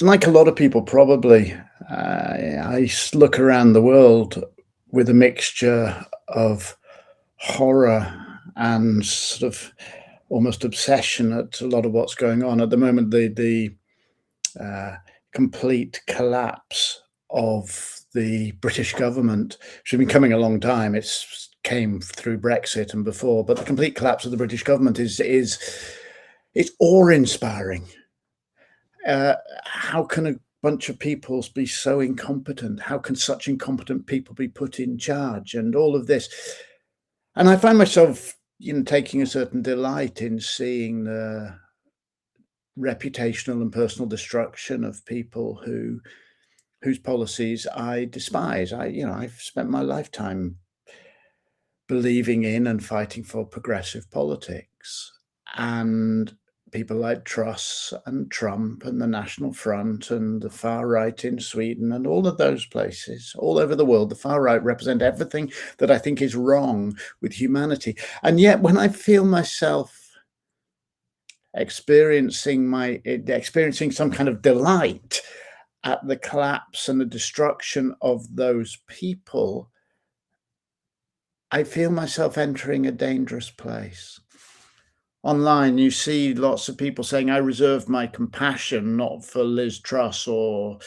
Like a lot of people, probably, look around the world with a mixture of horror and sort of almost obsession at a lot of what's going on at the moment. The complete collapse of the British government, which has been coming a long time. It's came through Brexit and before, but the complete collapse of the British government is it's awe-inspiring. How can a bunch of people be so incompetent? How can such incompetent people be put in charge? And all of this. And I find myself, taking a certain delight in seeing the reputational and personal destruction of people whose policies I despise. I've spent my lifetime believing in and fighting for progressive politics. And people like Truss and Trump and the National Front and the far right in Sweden and all of those places all over the world, the far right represent everything that I think is wrong with humanity. And yet, when I feel myself experiencing some kind of delight at the collapse and the destruction of those people, I feel myself entering a dangerous place. Online, you see lots of people saying, "I reserve my compassion not for Liz Truss or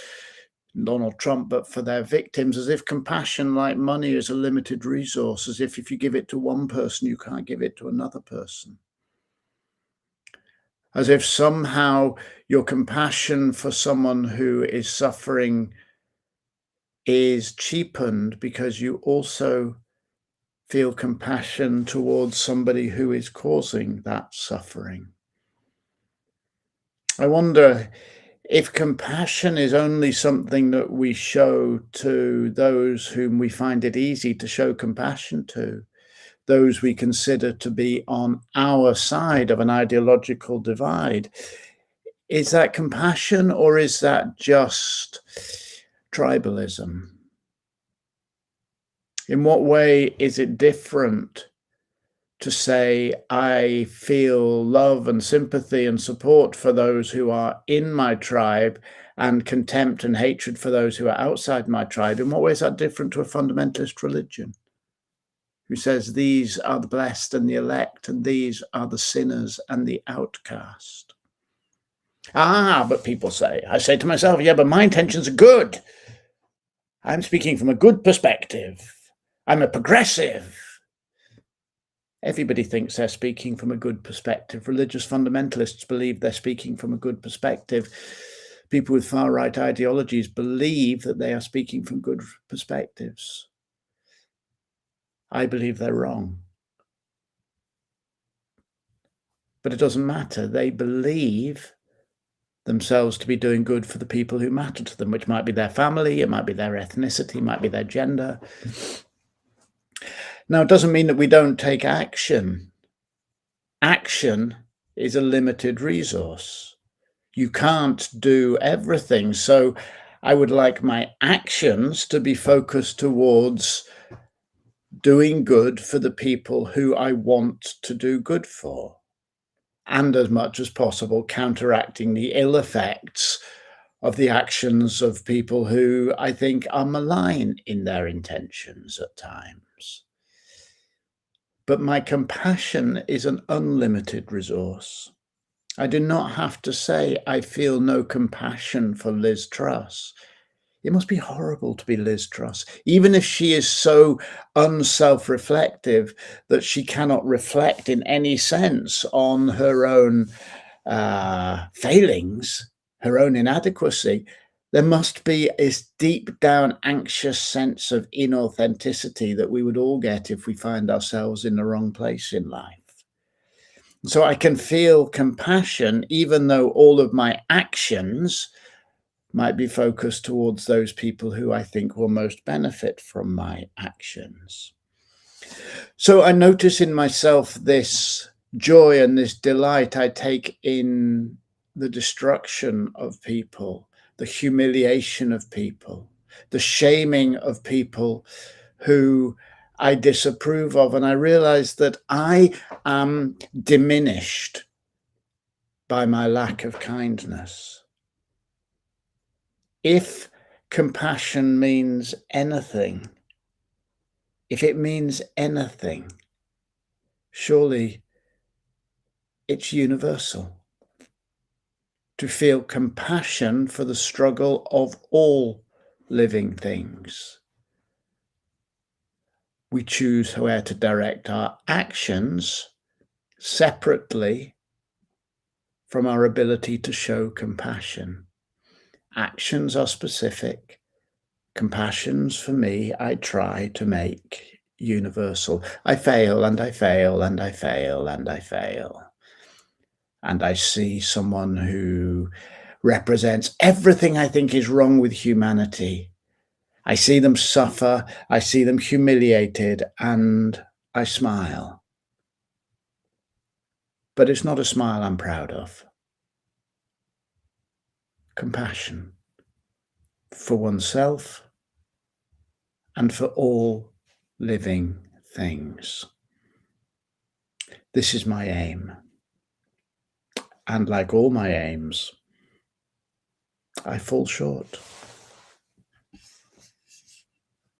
Donald Trump, but for their victims," as if compassion, like money, is a limited resource, as if you give it to one person, you can't give it to another person. As if somehow your compassion for someone who is suffering is cheapened because you also feel compassion towards somebody who is causing that suffering. I wonder if compassion is only something that we show to those whom we find it easy to show compassion to, those we consider to be on our side of an ideological divide. Is that compassion or is that just tribalism? In what way is it different to say, I feel love and sympathy and support for those who are in my tribe and contempt and hatred for those who are outside my tribe? In what way is that different to a fundamentalist religion who says these are the blessed and the elect and these are the sinners and the outcast? But people say, I say to myself, yeah, but my intentions are good. I'm speaking from a good perspective. I'm a progressive. Everybody thinks they're speaking from a good perspective. Religious fundamentalists believe they're speaking from a good perspective. People with far right ideologies believe that they are speaking from good perspectives. I believe they're wrong. But it doesn't matter. They believe themselves to be doing good for the people who matter to them, which might be their family, it might be their ethnicity, it might be their gender. Now, it doesn't mean that we don't take action. Action is a limited resource. You can't do everything. So I would like my actions to be focused towards doing good for the people who I want to do good for, and as much as possible, counteracting the ill effects of the actions of people who I think are malign in their intentions at times. But my compassion is an unlimited resource. I do not have to say I feel no compassion for Liz Truss. It must be horrible to be Liz Truss, even if she is so unself-reflective that she cannot reflect in any sense on her own failings, her own inadequacy. There must be this deep down anxious sense of inauthenticity that we would all get if we find ourselves in the wrong place in life. So I can feel compassion, even though all of my actions might be focused towards those people who I think will most benefit from my actions. So I notice in myself this joy and this delight I take in the destruction of people, the humiliation of people, the shaming of people who I disapprove of. And I realize that I am diminished by my lack of kindness. if compassion means anything, if it means anything, surely it's universal. To feel compassion for the struggle of all living things. We choose where to direct our actions separately from our ability to show compassion. Actions are specific. Compassions, for me, I try to make universal. I fail and I fail and I fail and I fail. And I see someone who represents everything I think is wrong with humanity. I see them suffer, I see them humiliated, and I smile. But it's not a smile I'm proud of. Compassion for oneself and for all living things. This is my aim. And like all my aims, I fall short.